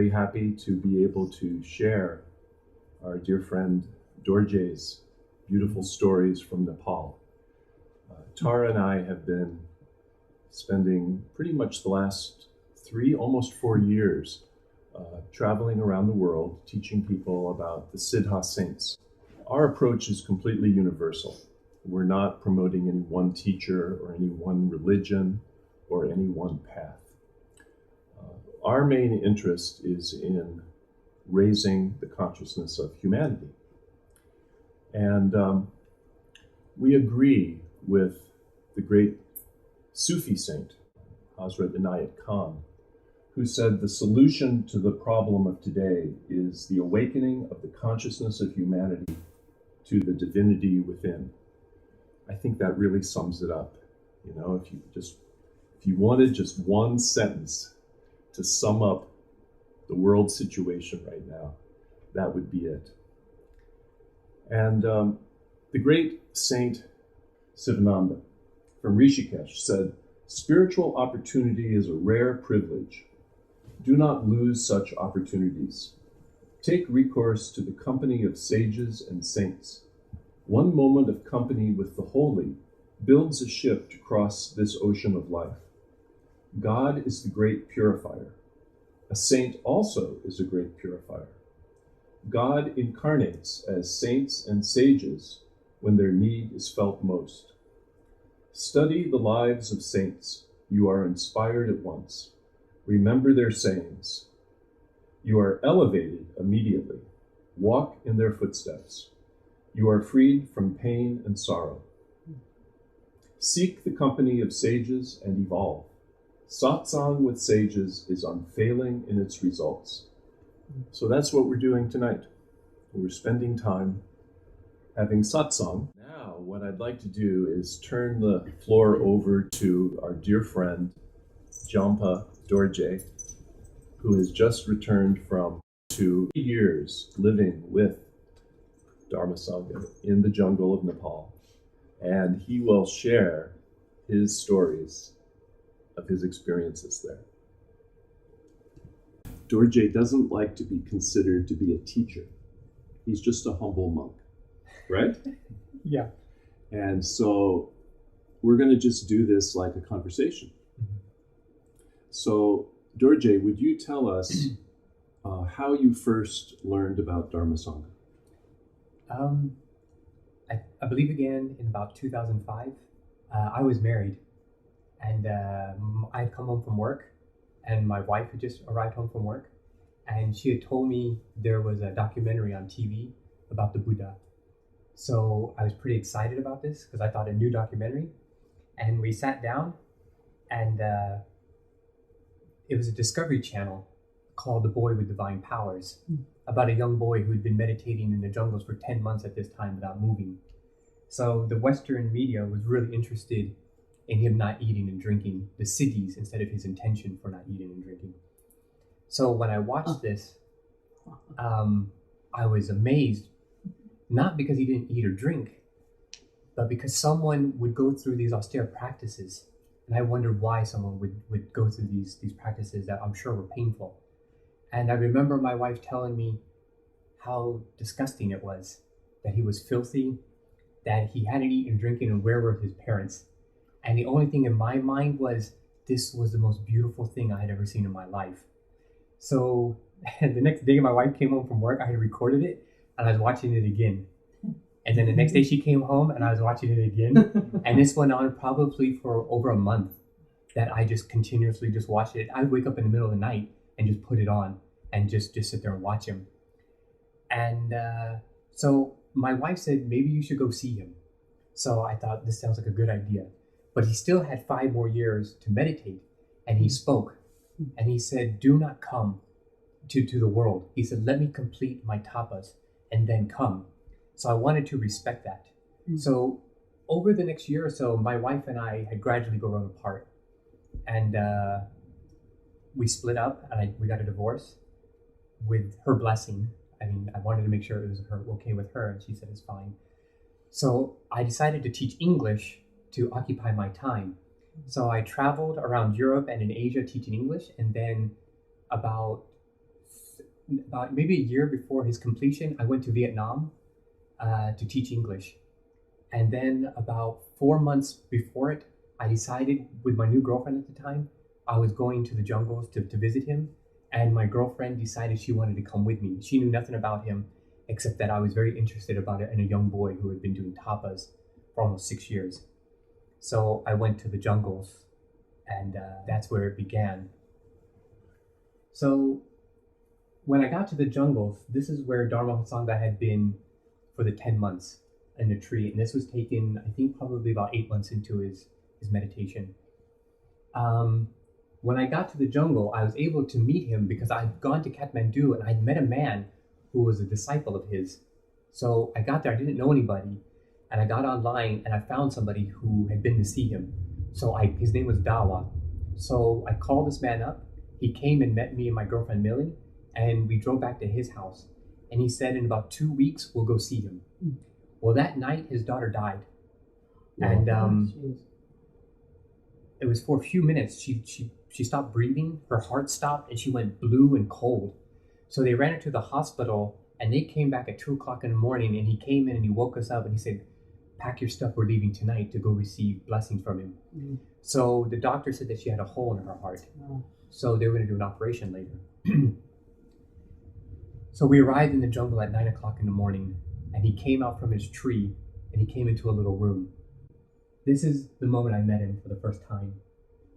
very happy to be able to share our dear friend Dorje's beautiful stories from Nepal. Tara and I have been spending pretty much the last 3, almost 4 years traveling around the world, teaching people about the Siddha saints. Our approach is completely universal. We're not promoting any one teacher or any one religion or any one path. Our main interest is in raising the consciousness of humanity. And we agree with the great Sufi saint, Hazrat Inayat Khan, who said the solution to the problem of today is the awakening of the consciousness of humanity to the divinity within. I think that really sums it up. You know, if you wanted just one sentence to sum up the world situation right now, that would be it. And the great Saint Sivananda from Rishikesh said, "Spiritual opportunity is a rare privilege. Do not lose such opportunities. Take recourse to the company of sages and saints. One moment of company with the holy builds a ship to cross this ocean of life. God is the great purifier. A saint also is a great purifier. God incarnates as saints and sages when their need is felt most. Study the lives of saints. You are inspired at once. Remember their sayings. You are elevated immediately. Walk in their footsteps. You are freed from pain and sorrow. Seek the company of sages and evolve. Satsang with sages is unfailing in its results." So that's what we're doing tonight. We're spending time having satsang. Now, what I'd like to do is turn the floor over to our dear friend, Jampa Dorje, who has just returned from 2 years living with Dharma Sangha in the jungle of Nepal. And he will share his stories of his experiences there. Dorje doesn't like to be considered to be a teacher. He's just a humble monk, right? Yeah. And so we're going to just do this like a conversation. Mm-hmm. So, Dorje, would you tell us how you first learned about Dharma Sangha? I believe again in about 2005. I was married, and I had come home from work, and my wife had just arrived home from work, and she had told me there was a documentary on TV about the Buddha. So I was pretty excited about this because I thought a new documentary, and we sat down, and it was a Discovery Channel called The Boy with Divine Powers, about a young boy who had been meditating in the jungles for 10 months at this time without moving. So the Western media was really interested in him not eating and drinking, the siddhis, instead of his intention for not eating and drinking. So when I watched this, I was amazed, not because he didn't eat or drink, but because someone would go through these austere practices. And I wondered why someone would go through these practices that I'm sure were painful. And I remember my wife telling me how disgusting it was, that he was filthy, that he hadn't eaten and drinking, and where were his parents? And the only thing in my mind was, this was the most beautiful thing I had ever seen in my life. So the next day my wife came home from work, I had recorded it, and I was watching it again. And then the next day she came home and I was watching it again. And this went on probably for over a month, that I just continuously just watched it. I would wake up in the middle of the night and just put it on and just sit there and watch him. And so my wife said, maybe you should go see him. So I thought, this sounds like a good idea. But he still had 5 more years to meditate. And he spoke. And he said, do not come to the world. He said, let me complete my tapas and then come. So I wanted to respect that. Mm-hmm. So over the next year or so, my wife and I had gradually grown apart. And we split up, and we got a divorce with her blessing. I mean, I wanted to make sure it was okay with her, and she said it's fine. So I decided to teach English to occupy my time. So I traveled around Europe and in Asia teaching English, and then about about maybe a year before his completion, I went to Vietnam to teach English. And then about 4 months before it, I decided with my new girlfriend at the time, I was going to the jungles to visit him. And my girlfriend decided she wanted to come with me. She knew nothing about him, except that I was very interested about it in a young boy who had been doing tapas for almost 6 years. So I went to the jungles, and that's where it began. So when I got to the jungles, this is where Dharma Sangha had been for the 10 months in a tree. And this was taken, I think, probably about 8 months into his meditation. When I got to the jungle, I was able to meet him because I'd gone to Kathmandu and I'd met a man who was a disciple of his. So I got there, I didn't know anybody, and I got online and I found somebody who had been to see him. So his name was Dawa. So I called this man up. He came and met me and my girlfriend Millie, and we drove back to his house. And he said in about 2 weeks, we'll go see him. Well, that night, his daughter died. And it was for a few minutes. She stopped breathing, her heart stopped, and she went blue and cold. So they ran her to the hospital, and they came back at 2 o'clock in the morning, and he came in and he woke us up and he said, pack your stuff, we're leaving tonight to go receive blessings from him. So the doctor said that she had a hole in her heart. So they were going to do an operation later. So we arrived in the jungle at 9 o'clock in the morning, and he came out from his tree and he came into a little room. This is the moment I met him for the first time.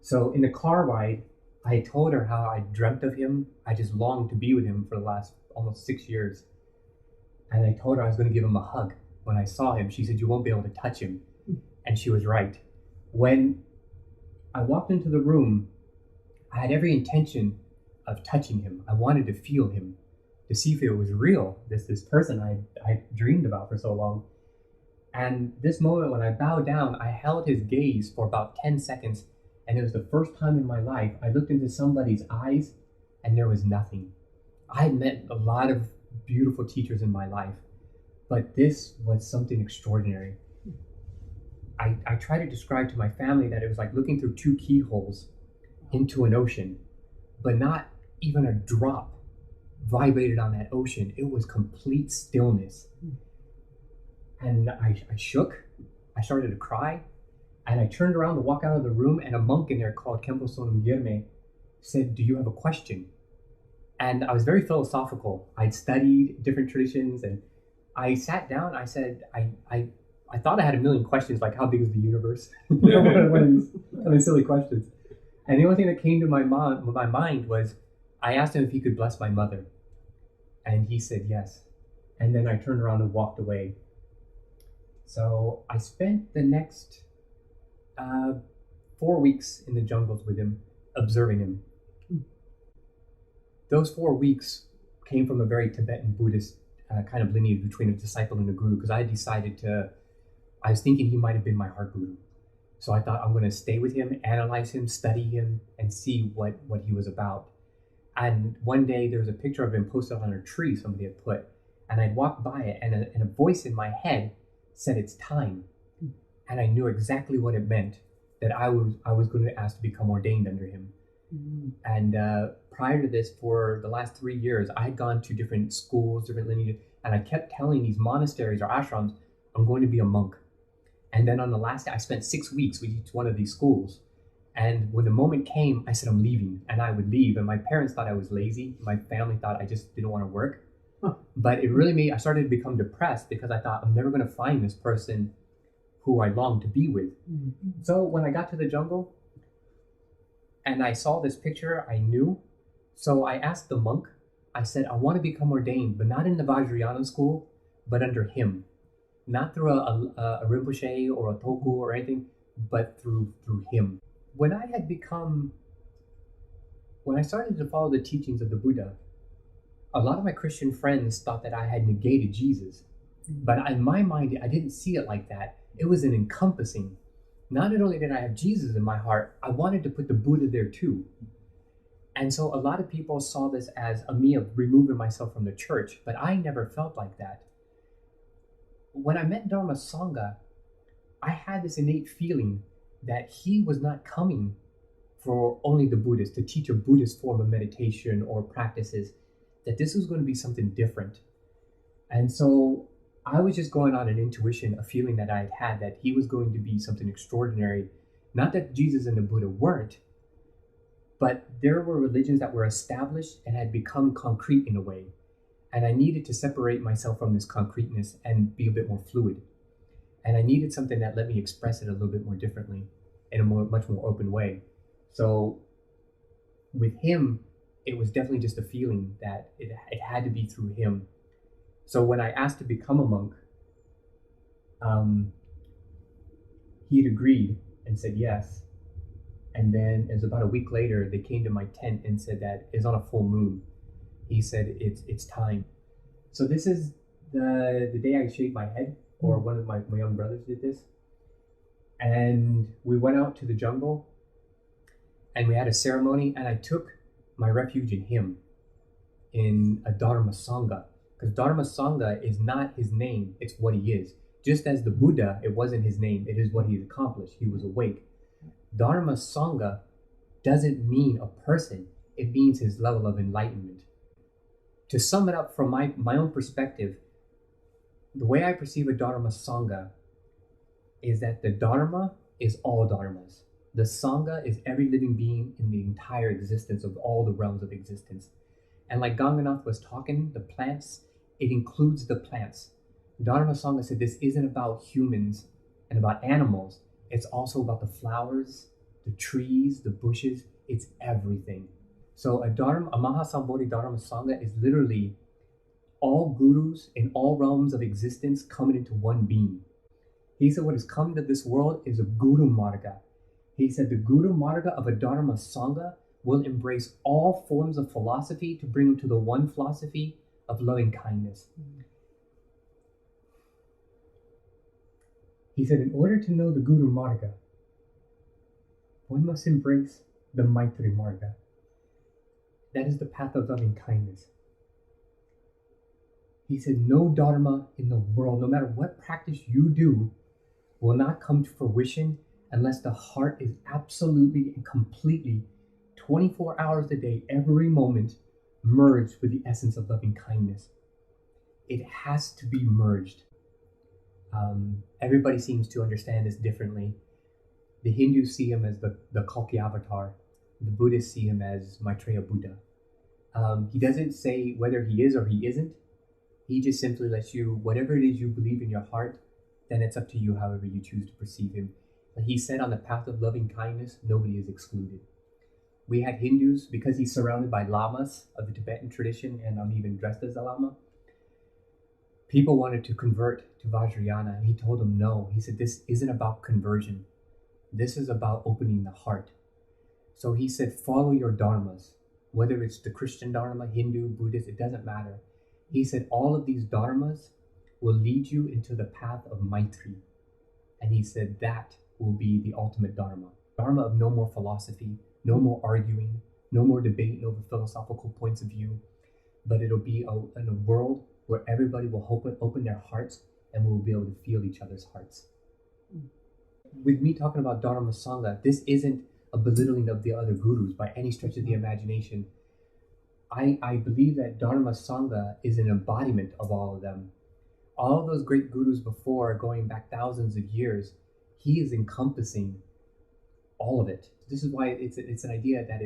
So in the car ride, I told her how I dreamt of him. I just longed to be with him for the last almost 6 years. And I told her I was going to give him a hug. When I saw him, she said, you won't be able to touch him. And she was right. When I walked into the room, I had every intention of touching him. I wanted to feel him, to see if it was real, this person I dreamed about for so long. And this moment when I bowed down, I held his gaze for about 10 seconds, and it was the first time in my life I looked into somebody's eyes and there was nothing. I had met a lot of beautiful teachers in my life, but this was something extraordinary. I try to describe to my family that it was like looking through 2 keyholes into an ocean, but not even a drop vibrated on that ocean. It was complete stillness. And I shook, I started to cry, and I turned around to walk out of the room, and a monk in there called Kempo Sonam Girme said, do you have a question? And I was very philosophical. I'd studied different traditions, and I sat down, I said, I thought I had a million questions, like how big is the universe? One of these kind of silly questions. And the only thing that came to my mind was, I asked him if he could bless my mother. And he said yes. And then I turned around and walked away. So I spent the next 4 weeks in the jungles with him, observing him. Those 4 weeks came from a very Tibetan Buddhist kind of lineage between a disciple and a guru, because I was thinking he might have been my heart guru. So I thought I'm going to stay with him, analyze him, study him, and see what he was about. And one day there was a picture of him posted on a tree somebody had put, and I'd walked by it, and a voice in my head said it's time. And I knew exactly what it meant, that I was going to ask to become ordained under him. And prior to this, for the last 3 years, I had gone to different schools, different lineages, and I kept telling these monasteries or ashrams, I'm going to be a monk. And then on the last day, I spent 6 weeks with each one of these schools. And when the moment came, I said, I'm leaving. And I would leave. And my parents thought I was lazy. My family thought I just didn't want to work. But it really I started to become depressed, because I thought I'm never going to find this person who I long to be with. So when I got to the jungle and I saw this picture, I knew. So I asked the monk, I said, I want to become ordained, but not in the Vajrayana school, but under him. Not through a Rinpoche or a Toku or anything, but through him. When I started to follow the teachings of the Buddha, a lot of my Christian friends thought that I had negated Jesus. But in my mind, I didn't see it like that. It was an encompassing. Not only did I have Jesus in my heart, I wanted to put the Buddha there too. And so a lot of people saw this as a me of removing myself from the church, but I never felt like that. When I met Dharma Sangha, I had this innate feeling that he was not coming for only the Buddhists, to teach a Buddhist form of meditation or practices, that this was going to be something different. And so I was just going on an intuition, a feeling that I had had that he was going to be something extraordinary. Not that Jesus and the Buddha weren't, but there were religions that were established and had become concrete in a way. And I needed to separate myself from this concreteness and be a bit more fluid. And I needed something that let me express it a little bit more differently in a much more open way. So with him, it was definitely just a feeling that it had to be through him. So when I asked to become a monk, he had agreed and said yes. And then it was about a week later, they came to my tent and said that it's on a full moon. He said, it's time. So this is the day I shaved my head, or one of my young brothers did this. And we went out to the jungle and we had a ceremony, and I took my refuge in him, in a Dharma Sangha. Because Dharma Sangha is not his name, it's what he is. Just as the Buddha, it wasn't his name, it is what he accomplished. He was awake. Dharma Sangha doesn't mean a person, it means his level of enlightenment. To sum it up from my own perspective, the way I perceive a Dharma Sangha is that the Dharma is all Dharmas. The Sangha is every living being in the entire existence of all the realms of existence. And like Ganganath was talking, the plants, it includes the plants. Dharma Sangha said this isn't about humans and about animals. It's also about the flowers, the trees, the bushes. It's everything. So a Maha Sambodhi Dharma Sangha is literally all gurus in all realms of existence coming into one being. He said what has come to this world is a Guru Marga. He said the Guru Marga of a Dharma Sangha will embrace all forms of philosophy to bring them to the one philosophy of loving kindness. He said, in order to know the Guru Marga, one must embrace the Maitri Marga. That is the path of loving kindness. He said, no Dharma in the world, no matter what practice you do, will not come to fruition unless the heart is absolutely and completely 24 hours a day, every moment, merged with the essence of loving kindness. It has to be merged. Everybody seems to understand this differently. The Hindus see him as the Kalki avatar. The Buddhists see him as Maitreya Buddha. He doesn't say whether he is or he isn't. He just simply lets you, whatever it is you believe in your heart, then it's up to you however you choose to perceive him. But he said on the path of loving kindness, nobody is excluded. We had Hindus, because he's surrounded by lamas of the Tibetan tradition, and I'm even dressed as a lama. People wanted to convert to Vajrayana, and he told them no. He said, this isn't about conversion. This is about opening the heart. So he said, follow your dharmas. Whether it's the Christian dharma, Hindu, Buddhist, it doesn't matter. He said, all of these dharmas will lead you into the path of Maitri. And he said, that will be the ultimate dharma. Dharma of no more philosophy, no more arguing, no more debate over philosophical points of view, but it'll be in a world where everybody will open their hearts and we'll be able to feel each other's hearts. With me talking about Dharma Sangha, this isn't a belittling of the other gurus by any stretch of the imagination. I believe that Dharma Sangha is an embodiment of all of them. All of those great gurus before, going back thousands of years, he is encompassing all of it. This is why it's an idea that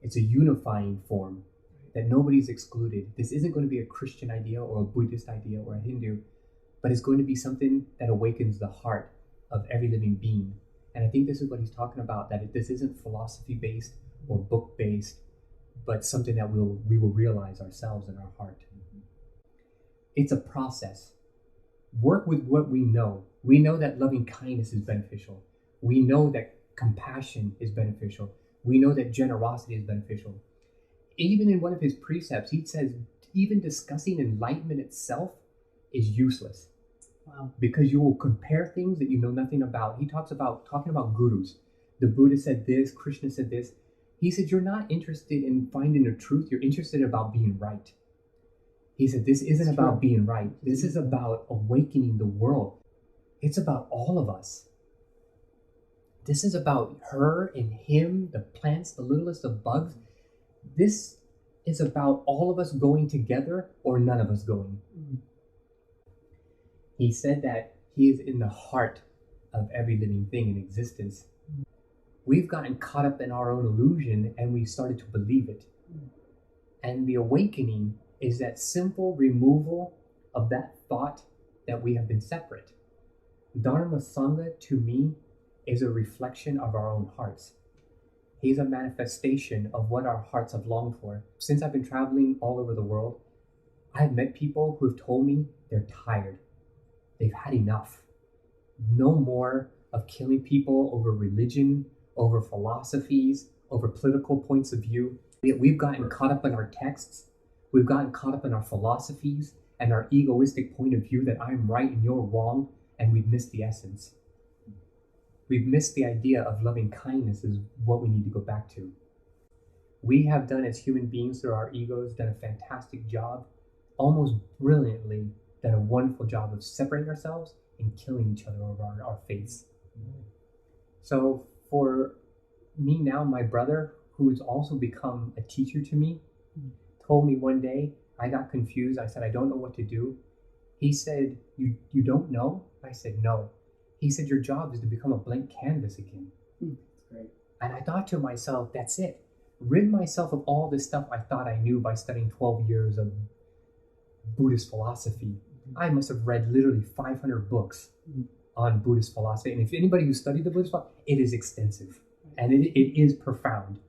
it's a unifying form, that nobody's excluded. This isn't going to be a Christian idea or a Buddhist idea or a Hindu, but it's going to be something that awakens the heart of every living being. And I think this is what he's talking about, that this isn't philosophy-based or book-based, but something that we will realize ourselves in our heart. It's a process. Work with what we know. We know that loving kindness is beneficial. We know that compassion is beneficial. We know that generosity is beneficial. Even in one of his precepts, he says, even discussing enlightenment itself is useless. Wow. Because you will compare things that you know nothing about. He talks about talking about gurus. The Buddha said this, Krishna said this. He said, you're not interested in finding the truth. You're interested about being right. He said, this isn't about being right. This is about awakening the world. It's about all of us. This is about her and him, the plants, the littlest of bugs. This is about all of us going together or none of us going. He said that he is in the heart of every living thing in existence. We've gotten caught up in our own illusion and we've started to believe it. And the awakening is that simple removal of that thought that we have been separate. Dharma Sangha, to me, is a reflection of our own hearts. He's a manifestation of what our hearts have longed for. Since I've been traveling all over the world, I've met people who've told me they're tired. They've had enough. No more of killing people over religion, over philosophies, over political points of view. We've gotten caught up in our texts. We've gotten caught up in our philosophies and our egoistic point of view that I'm right and you're wrong, and we've missed the essence. We've missed the idea of loving kindness is what we need to go back to. We have done as human beings through our egos, done a fantastic job, almost brilliantly done a wonderful job of separating ourselves and killing each other over our faiths. So for me now, my brother, who's also become a teacher to me, told me one day, I got confused. I said, I don't know what to do. He said, you don't know? I said, no. He said, your job is to become a blank canvas again. That's great. And I thought to myself, that's it. Rid myself of all this stuff I thought I knew by studying 12 years of Buddhist philosophy. I must have read literally 500 books on Buddhist philosophy. And if anybody who studied the Buddhist philosophy, it is extensive and it is profound.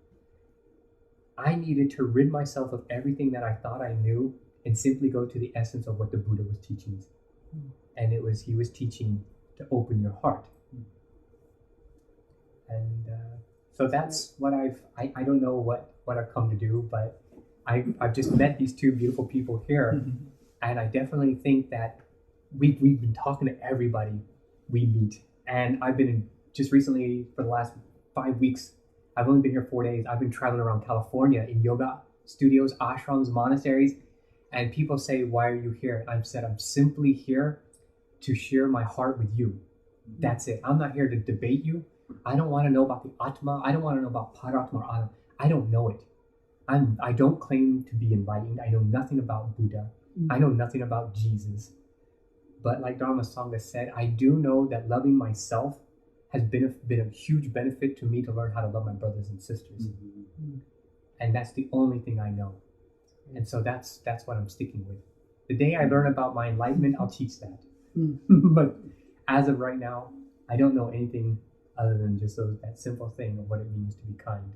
I needed to rid myself of everything that I thought I knew and simply go to the essence of what the Buddha was teaching. And he was teaching to open your heart. And so that's what I don't know what I've come to do, but I've just met these two beautiful people here. And I definitely think that we've been talking to everybody we meet. And I've been just recently, for the last 5 weeks, I've only been here 4 days. I've been traveling around California in yoga studios, ashrams, monasteries. And people say, why are you here? And I've said, I'm simply here to share my heart with you. That's it. I'm not here to debate you. I don't want to know about the Atma. I don't want to know about Paratma or Atma. I don't know it. I don't claim to be enlightened. I know nothing about Buddha. I know nothing about Jesus. But like Dharma Sangha said, I do know that loving myself has been a huge benefit to me to learn how to love my brothers and sisters. And that's the only thing I know. And so that's what I'm sticking with. The day I learn about my enlightenment, I'll teach that. But as of right now, I don't know anything other than just that simple thing of what it means to be kind.